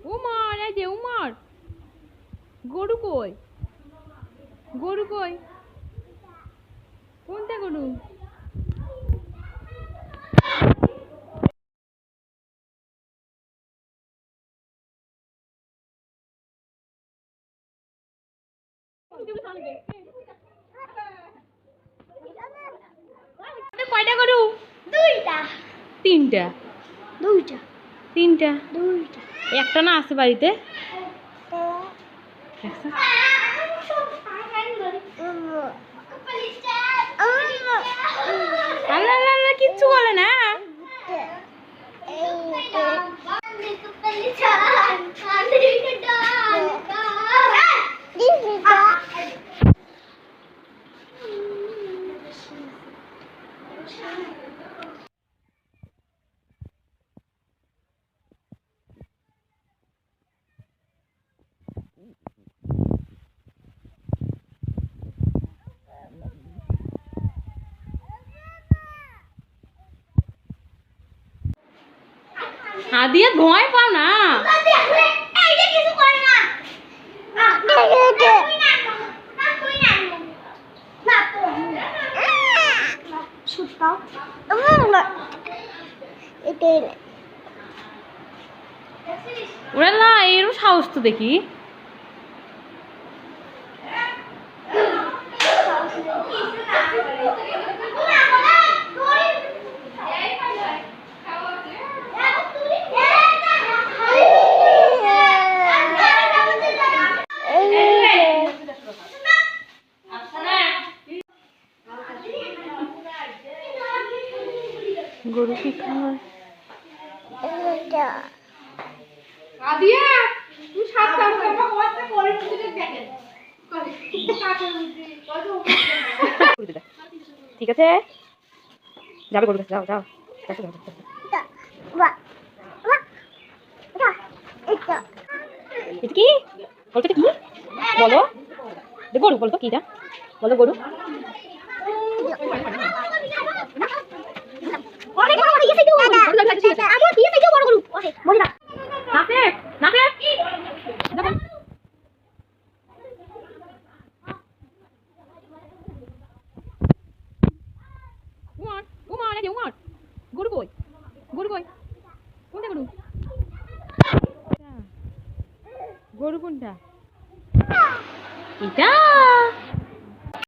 উমর, এই যে উমর, গরু কই? গরু কই? কোনটা গরু? কয়টা গরু? দুইটা। তিনটা। দুইটা। তিনটা। দুইটা। একটা না আছে বাড়িতে? আল্লাহ আল্লাহ আল্লাহ, কিচ্ছু বলে না। হাদিয়া ভয় পাও না। ওরা না এরও সাহস তো দেখি। গরু কি খায়? আদিয়া তুই সাত করে দেখেন ঠিক আছে, যাবে গরু কাছে, যাও যাও। এটা কি বলতো? কি বলো? গরু বলতো কিটা? বলো গরু। গরু কই? গরু কই? কোনটা গরু? গরু কোনটা? এটা